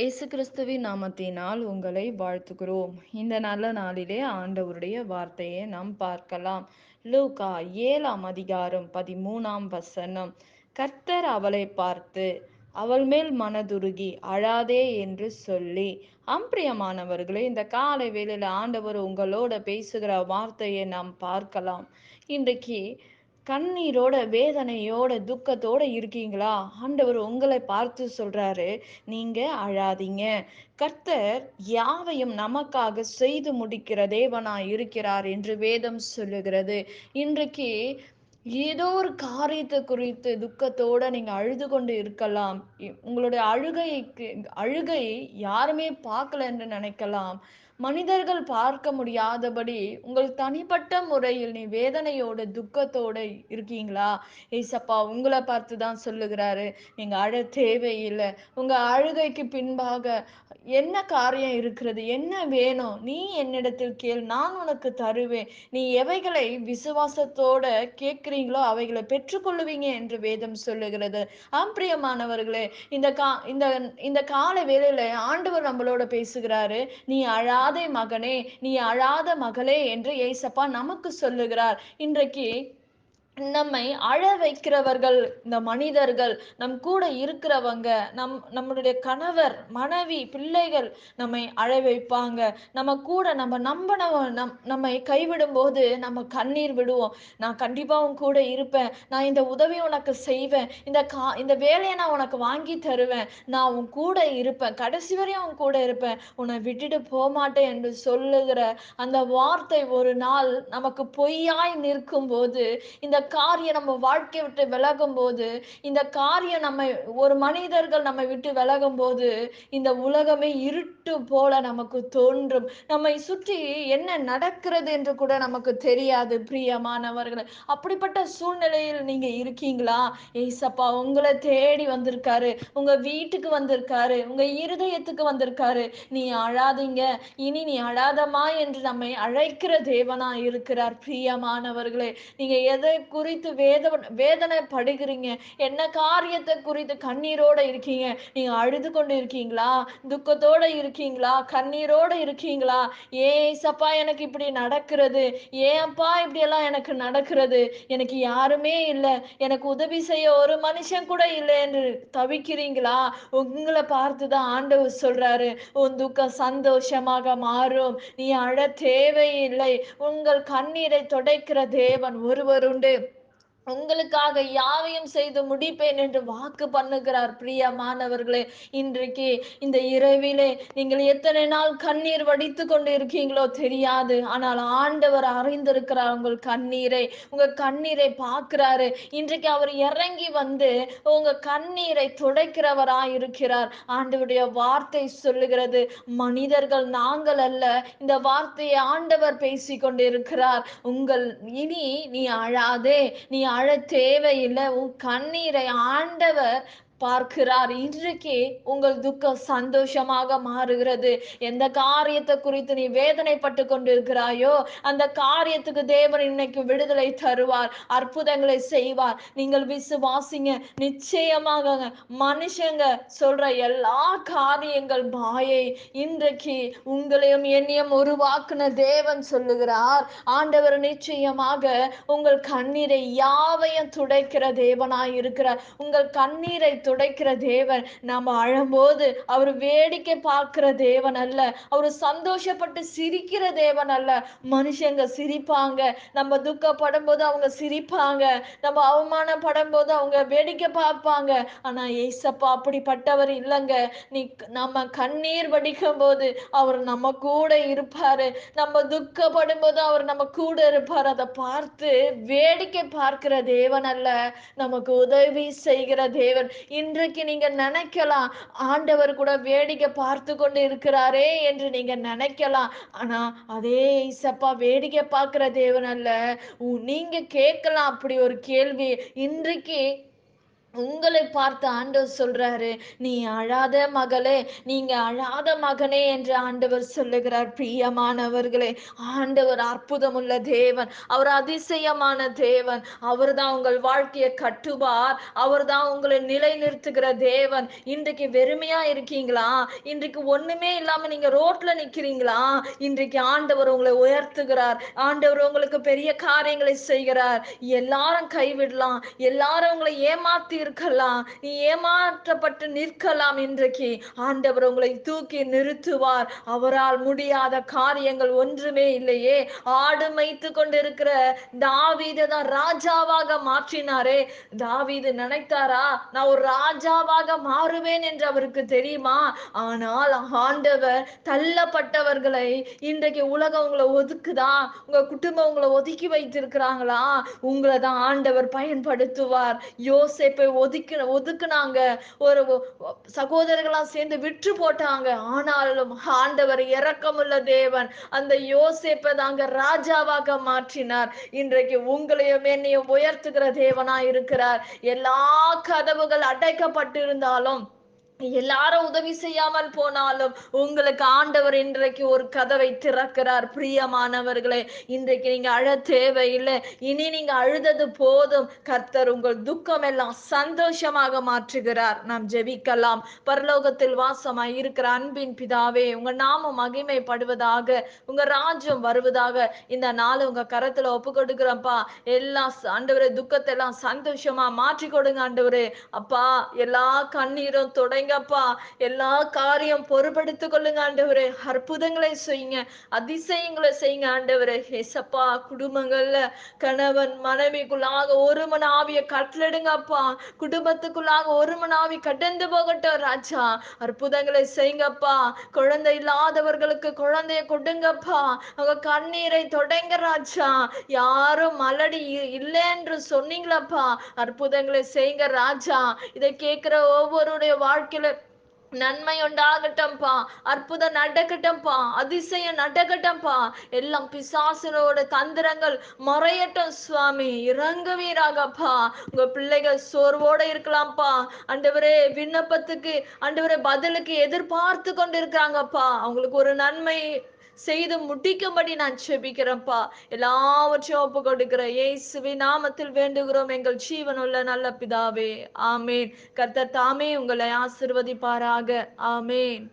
இயேசு கிறிஸ்துவின் நாமத்தினால் உங்களை வாழ்த்துகிறோம். இந்த நல்ல நாளிலே ஆண்டவருடைய வார்த்தையை நாம் பார்க்கலாம். லூக்கா 7ஆம் அதிகாரம் 13ஆம் வசனம். கர்த்தர் அவளை பார்த்து, அவள் மேல் மனதுருகி அழாதே என்று சொல்லி. பிரியமானவர்களே, இந்த காலை வேளையில ஆண்டவர் உங்களோட பேசுகிற வார்த்தையை நாம் பார்க்கலாம். இன்றைக்கு கண்ணீரோட, வேதனையோட, துக்கத்தோட இருக்கீங்களா? ஆண்டவர் உங்களை பார்த்து சொல்றாரு, நீங்க அழாதீங்க. கர்த்தர் யாவையும் நமக்காக செய்து முடிக்கிற தேவனாய் இருக்கிறார் என்று வேதம் சொல்லுகிறது. இன்றைக்கு ஏதோ ஒரு காரியத்தை குறித்து துக்கத்தோட நீங்க அழுது கொண்டு இருக்கலாம். உங்களுடைய அழுகை யாருமே பார்க்கல என்று நினைக்கலாம். மனிதர்கள் பார்க்க முடியாதபடி உங்கள் தனிப்பட்ட முறையில் நீ வேதனையோட, துக்கத்தோட இருக்கீங்களா? ஏசப்பா உங்களை பார்த்து தான் சொல்லுகிறாரு, நீங்க அழ தேவையில்லை. உங்க அழுகைக்கு பின்பாக என்ன காரியம் இருக்கிறது? என்ன வேணும்? நீ என்னிடத்தில் கேள், நான் உனக்கு தருவேன். நீ எவைகளை விசுவாசத்தோட கேட்கிறீங்களோ அவைகளை பெற்றுக்கொள்ளுவீங்க என்று வேதம் சொல்லுகிறது. பிரியமானவர்களே, இந்த இந்த கால வேளையில ஆண்டவர் நம்மளோட பேசுகிறாரு. நீ அழாதே மகனே, நீ அழாத மகளே என்று ஏசப்பா நமக்கு சொல்லுகிறார். இன்றைக்கு நம்மை அழ வைக்கிறவர்கள் இந்த மனிதர்கள், நம் கூட இருக்கிறவங்க, நம்மளுடைய கணவர், மனைவி, பிள்ளைகள் நம்மை அழ வைப்பாங்க. நம்ம கூட நம்ம நம்பினவ நம்மை கைவிடும் போது நம்ம கண்ணீர் விடுவோம். நான் கண்டிப்பா உன் கூட இருப்பேன், நான் இந்த உதவி உனக்கு செய்வேன், இந்த வேலையை நான் உனக்கு வாங்கி தருவேன், நான் உன் கூட இருப்பேன், கடைசி வரையும் உன் கூட இருப்பேன், உன்னை விட்டுட்டு போக மாட்டேன் என்று சொல்லுகிற அந்த வார்த்தை ஒரு நாள் நமக்கு பொய்யாய் நிற்கும் போது, இந்த காரியம் நம்ம வாழ்க்கையை விட்டு விலகும் போது, இந்த காரியம் ஒரு மனிதர்கள் நம்மை விட்டு விலகும் போது, இந்த உலகமே இருட்டு போல நமக்கு தோன்றும். நம்மை சுற்றி என்ன நடக்கிறது என்று கூட நமக்கு தெரியாது. பிரியமானவர்களே, அப்படிப்பட்ட சூழ்நிலையில் நீங்க இருக்கீங்களா? ஏசப்பா உங்களை தேடி வந்திருக்காரு, உங்க வீட்டுக்கு வந்திருக்காரு, உங்க இருதயத்துக்கு வந்திருக்காரு. நீ அழாதீங்க, இனி நீ அழாதமா என்று நம்மை அழைக்கிற தேவனா இருக்கிறார். பிரியமானவர்களே, நீங்க எதை குறித்து வேதனைப்படுகிறீங்க? என்ன காரியத்தை குறித்து கண்ணீரோட இருக்கீங்க? நீங்க அழுது கொண்டு இருக்கீங்களா? துக்கத்தோட இருக்கீங்களா? கண்ணீரோட இருக்கீங்களா? ஏசப்பா எனக்கு இப்படி நடக்கிறது, ஏன்ப்பா இப்படி எல்லாம் எனக்கு நடக்கிறது, எனக்கு யாருமே இல்லை, எனக்கு உதவி செய்ய ஒரு மனுஷன் கூட இல்லை என்று தவிக்கிறீங்களா? உங்களை பார்த்துதான் ஆண்டவர் சொல்றாரு, உன் துக்கம் சந்தோஷமாக மாறும், நீ அழ தேவையில்லை. உங்கள் கண்ணீரை துடைக்கிற தேவன் ஒருவர் உண்டு. உங்களுக்காக யாவையும் செய்து முடிப்பேன் என்று வாக்கு பண்ணுகிறார். பிரியமானவர்களே, இன்றைக்கு இந்த இரவிலே நீங்கள் எத்தனை நாள் கண்ணீர் வடித்து கொண்டு இருக்கீங்களோ தெரியாது. ஆனால் ஆண்டவர் அறிந்திருக்கிறார் உங்கள் கண்ணீரை, உங்க கண்ணீரை பார்க்கிறாரு. இன்றைக்கு அவர் இறங்கி வந்து உங்க கண்ணீரை துடைக்கிறவராய் இருக்கிறார். ஆண்டவருடைய வார்த்தை சொல்லுகிறது, மனிதர்கள் நாங்கள் அல்ல, இந்த வார்த்தையை ஆண்டவர் பேசிக் கொண்டிருக்கிறார். இனி நீ அழாதே, நீ அழ தேவையில்லை. உன் கண்ணீரை ஆண்டவர் பார்க்கிறார். இன்றைக்கு உங்கள் துக்கம் சந்தோஷமாக மாறுகிறது. எந்த காரியத்தை குறித்து நீ வேதனைப்பட்டு கொண்டிருக்கிறாயோ அந்த காரியத்துக்கு தேவன் இன்னைக்கு விடுதலை தருவார், அற்புதங்களை செய்வார். நீங்கள் விசுவாசிங்க, நிச்சயமாக மனுஷங்க சொல்ற எல்லா காரியங்கள் மாயை. இன்றைக்கு உங்களையும் என்னையும் உருவாக்குன தேவன் சொல்லுகிறார், ஆண்டவர் நிச்சயமாக உங்கள் கண்ணீரை யாவையும் துடைக்கிற தேவனாய் இருக்கிறார். உங்கள் கண்ணீரை துடைக்கிற தேவன். நாம அழும்போது அவர் வேடிக்கை பார்க்கிற தேவன் அல்ல, அவர் சந்தோஷப்பட்டு சிரிக்கிற தேவன் அல்ல. மனுஷங்க சிரிப்பாங்க, நம்ம துக்கப்படும் போது அவங்க சிரிப்பாங்க, நம்ம அவமானப்படும் போது அவங்க வேடிக்கை பார்ப்பாங்க. ஆனா ஏசப்பா அப்படிப்பட்டவர் இல்லைங்க. நம்ம கண்ணீர் வடிக்கும் போது அவர் நம்ம கூட இருப்பாரு, நம்ம துக்கப்படும் போது அவர் நம்ம கூட இருப்பார். அதை பார்த்து வேடிக்கை பார்க்கிற தேவன் அல்ல, நமக்கு உதவி செய்கிற தேவன். இன்றைக்கு நீங்க நினைக்கலாம், ஆண்டவர் கூட வேடிக்கை பார்த்து கொண்டு இருக்கிறாரே என்று நீங்க நினைக்கலாம். ஆனா அதே இசப்பா வேடிக்கை பார்க்கிற தேவன் அல்ல. நீங்க கேட்கலாம் அப்படி ஒரு கேள்வி. இன்றைக்கு உங்களை பார்த்து ஆண்டவர் சொல்றாரு, "நீ அழாத மகளே, நீங்க அழாத மகனே" என்று ஆண்டவர் சொல்லுகிறார். பிரியமானவர்களே, ஆண்டவர் அற்புதமுள்ள தேவன். அவர் அதிசயமான தேவன். அவர்தான் உங்கள் வாழ்க்கைய கட்டுவார். அவர்தான் உங்களை நிலைநிறுத்துகிற தேவன். இன்றைக்கு வெறுமையா இருக்கீங்களா? இன்றைக்கு ஒண்ணுமே இல்லாம நீங்க ரோட்ல நிக்கிறீங்களா? இன்றைக்கு ஆண்டவர் உங்களை உயர்த்துகிறார். ஆண்டவர் உங்களுக்கு பெரிய காரியங்களை செய்கிறார். எல்லாரும் கைவிடலாம். எல்லாரும் உங்களை ஏமாத்தி இருக்கலாம். நீ ஏமாற்றப்பட்டு நிற்கலாம். இன்றைக்கு ஆண்டவர் உங்களை தூக்கி நிறுத்துவார். அவரால் முடியாத காரியங்கள் ஒன்றுமே இல்லையே. ஆடு மேய்த்து கொண்டிருக்கிற தாவீதை தான் ராஜாவாக மாற்றினாரே. தாவீது நினைத்தாரா, நான் ஒரு ராஜாவாக மாறுவேன் என்று அவருக்கு தெரியுமா? ஆனால் ஆண்டவர் தள்ளப்பட்டவர்களை, இன்றைக்கு உலகம் உங்களை ஒதுக்குதா? உங்க குடும்பம் உங்களை ஒதுக்கி வைத்திருக்கிறாங்களா? உங்களை தான் ஆண்டவர் பயன்படுத்துவார். யோசேப்பை ஒதுக்குனாங்க. ஒரு சகோதரர்களா சேர்ந்து விற்று போட்டாங்க. ஆனாலும் ஆண்டவர் இரக்கமுள்ள தேவன். அந்த யோசேப்பை தாங்க ராஜாவாக மாற்றினார். இன்றைக்கு உங்களையும் என்னையும் உயர்த்துகிற தேவனா இருக்கிறார். எல்லா கதவுகள் அடைக்கப்பட்டிருந்தாலும், எல்லாரும் உதவி செய்யாமல் போனாலும், உங்களுக்கு ஆண்டவர் இன்றைக்கு ஒரு கதவை திறக்கிறார். பிரியமானவர்களே, இன்றைக்கு நீங்க அழ தேவையில்லை. இனி நீங்க அழுதது போதும். கர்த்தர் உங்கள் துக்கம் எல்லாம் சந்தோஷமாக மாற்றுகிறார். நாம் ஜெபிக்கலாம். பரலோகத்தில் வாசமாய் இருக்கிற அன்பின் பிதாவே, உங்க நாமம் மகிமைப்படுவதாக, உங்க ராஜ்யம் வருவதாக. இந்த நாள் உங்க கரத்துல ஒப்பு கொடுக்கிறப்பா. எல்லா ஆண்டவரே, துக்கத்தை எல்லாம் சந்தோஷமா மாற்றி கொடுங்க ஆண்டவரே. அப்பா, எல்லா கண்ணீரும் தொடங்கப்பா. எல்லா காரியம் பொறுப்படுத்திக் கொள்ளுங்க ஆண்டவரே. அற்புதங்களை செய்யுங்க, அதிசயங்களை செய்யுங்க ஆண்டவரே. ஏசப்பா, குடும்பங்கள்ல கணவன் மனைவிக்குள்ளாக ஒரு மன ஆவிய கட்டளிடுங்கப்பா. குடும்பத்துக்குள்ளாக ஒரு மன ஆவி கடந்து போகட்டும் ராஜா. அற்புதங்களை செய்யுங்கப்பா. குழந்தை இல்லாதவர்களுக்கு குழந்தைய கொடுங்கப்பா. அவங்க கண்ணீரை தொடங்க ராஜா. யாரும் மலடி இல்லை என்று சொன்னீங்களப்பா. அற்புதங்களை செய்யுங்க ராஜா. இதை கேட்கிற ஒவ்வொருடைய வாழ்க்கையில நன்மை உண்டாகட்டும்பா. அற்புதம் நடக்கட்டும்பா. அதிசயம் நடக்கட்டும்பா. எல்லாம் பிசாசினோட தந்திரங்கள் மறையட்டும் சுவாமி. இறங்குவீராகப்பா. உங்க பிள்ளைகள் சோர்வோட இருக்கலாம்ப்பா. ஆண்டவரே, விண்ணப்பத்துக்கு ஆண்டவரே பதிலுக்கு எதிர்பார்த்து கொண்டு இருக்கிறாங்கப்பா. அவங்களுக்கு ஒரு நன்மை செய்து முடிக்கும்படி நான் செபிக்கிறேன்ப்பா. எல்லாவற்றையும் ஒப்பு கொடுக்கிற இயேசுவின் நாமத்தில் வேண்டுகிறோம் எங்கள் ஜீவனுள்ள நல்ல பிதாவே. ஆமேன். கர்த்தர் தாமே உங்களை ஆசீர்வதிப்பாராக. ஆமேன்.